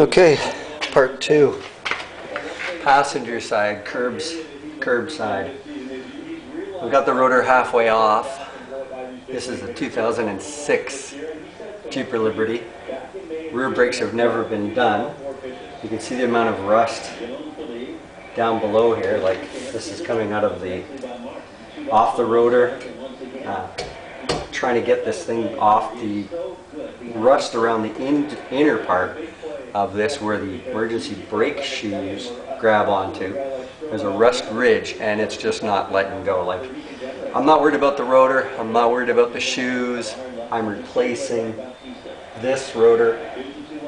Okay, part two. Passenger side, curb side. We've got the rotor halfway off. This is a 2006 Jeeper Liberty. Rear brakes have never been done. You can see the amount of rust down below here, like this is coming out of off the rotor. Trying to get this thing off. The rust around the inner part of this, where the emergency brake shoes grab onto, there's a rust ridge and it's just not letting go. Like, I'm not worried about the rotor, I'm not worried about the shoes. I'm replacing this rotor,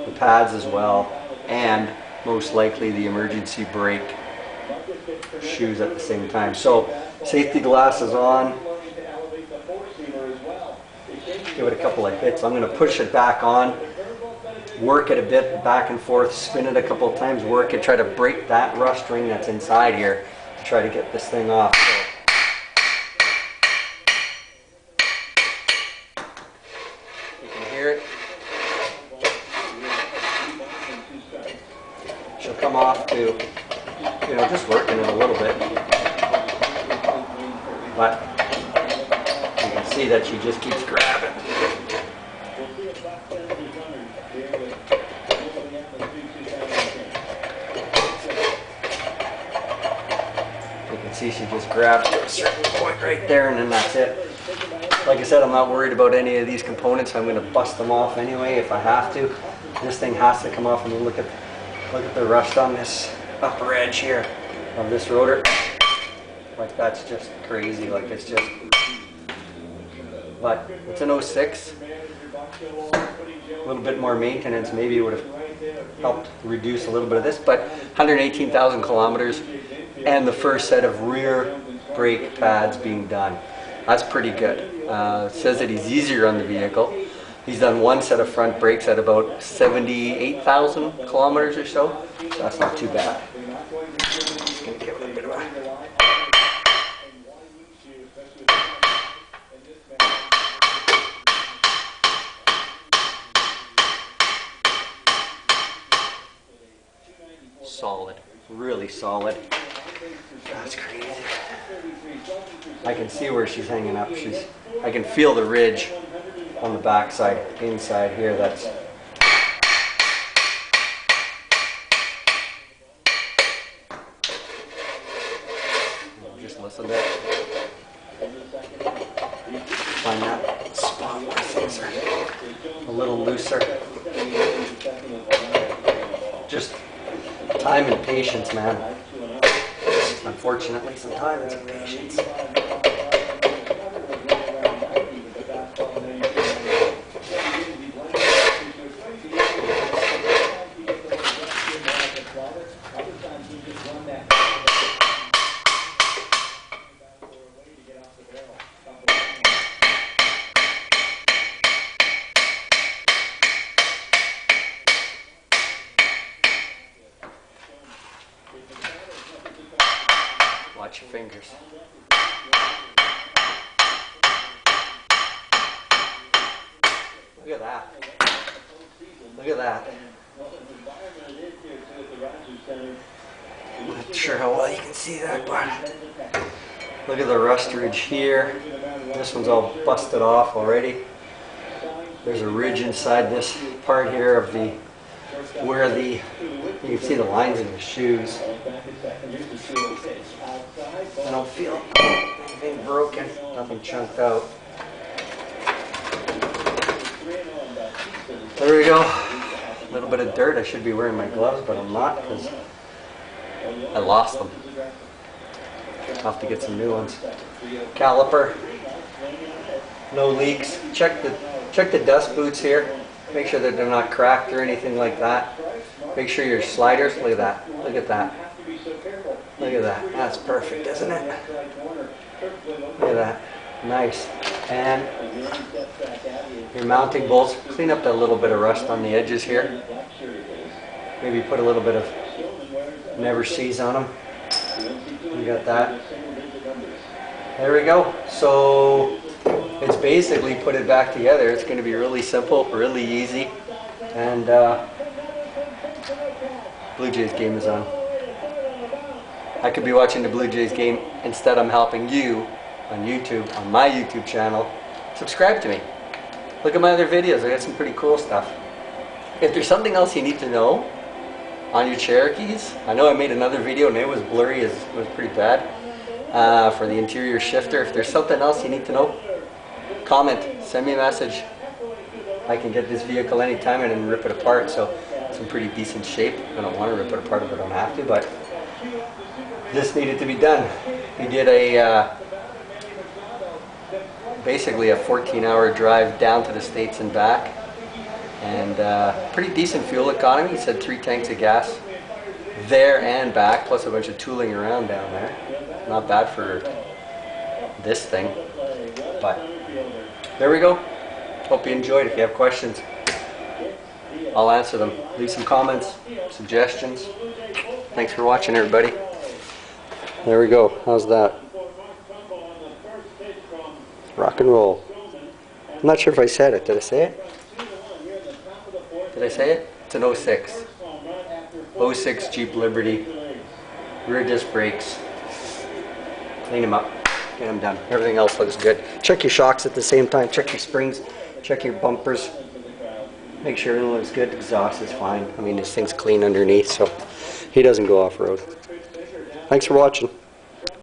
the pads as well, and most likely the emergency brake shoes at the same time. So safety glasses on. Give it a couple of hits. I'm going to push it back on, work it a bit back and forth, spin it a couple of times, work it, try to break that rust ring that's inside here to try to get this thing off. So, you can hear it. She'll come off to, just working it a little bit. But you can see that she just keeps grabbing. You can see she just grabs at a certain point right there, and then that's it. Like I said, I'm not worried about any of these components. I'm going to bust them off anyway if I have to. This thing has to come off. And look at the rust on this upper edge here of this rotor. Like, that's just crazy. Like, it's just. But it's an 06. A little bit more maintenance maybe would have helped reduce a little bit of this, but 118,000 kilometers and the first set of rear brake pads being done. That's pretty good. It says that he's easier on the vehicle. He's done one set of front brakes at about 78,000 kilometers or so that's not too bad. Just gonna give it a bit of a solid, really solid. That's crazy. I can see where she's hanging up. I can feel the ridge on the back side, inside here. That's just listen to it. Find that spot where things are a little looser. Just time and patience, man. Unfortunately, sometimes it's patience. Watch your fingers. Look at that. Look at that. I'm not sure how well you can see that, but look at the rust ridge here. This one's all busted off already. There's a ridge inside this part here of you can see the lines in the shoes. I don't feel anything broken, nothing chunked out. There we go. A little bit of dirt. I should be wearing my gloves, but I'm not because I lost them. I'll have to get some new ones. Caliper. No leaks. Check the dust boots here. Make sure that they're not cracked or anything like that. Make sure your sliders, look at that. Look at that. Look at that. That's perfect, isn't it? Look at that. Nice. And your mounting bolts, clean up that little bit of rust on the edges here. Maybe put a little bit of never sees on them. You got that. There we go. So it's basically put it back together. It's going to be really simple, really easy. And Blue Jays game is on. I could be watching the Blue Jays game. Instead, I'm helping you on YouTube, on my YouTube channel. Subscribe to me. Look at my other videos. I got some pretty cool stuff. If there's something else you need to know on your Cherokees, I know I made another video and it was blurry, it was pretty bad for the interior shifter. If there's something else you need to know, comment, send me a message. I can get this vehicle anytime and then rip it apart, so it's in pretty decent shape. I don't want to rip it apart if I don't have to, but this needed to be done. We did a basically a 14-hour drive down to the States and back, and pretty decent fuel economy. He said 3 tanks of gas there and back, plus a bunch of tooling around down there. Not bad for this thing, but there we go. Hope you enjoyed. If you have questions, I'll answer them. Leave some comments, suggestions. Thanks for watching, everybody. There we go. How's that? Rock and roll. I'm not sure if I said it. Did I say it? Did I say it? It's an 06. 06 Jeep Liberty. Rear disc brakes. Clean them up. Get them done. Everything else looks good. Check your shocks at the same time. Check your springs. Check your bumpers. Make sure everything looks good. Exhaust is fine. I mean, this thing's clean underneath, so he doesn't go off-road. Thanks for watching.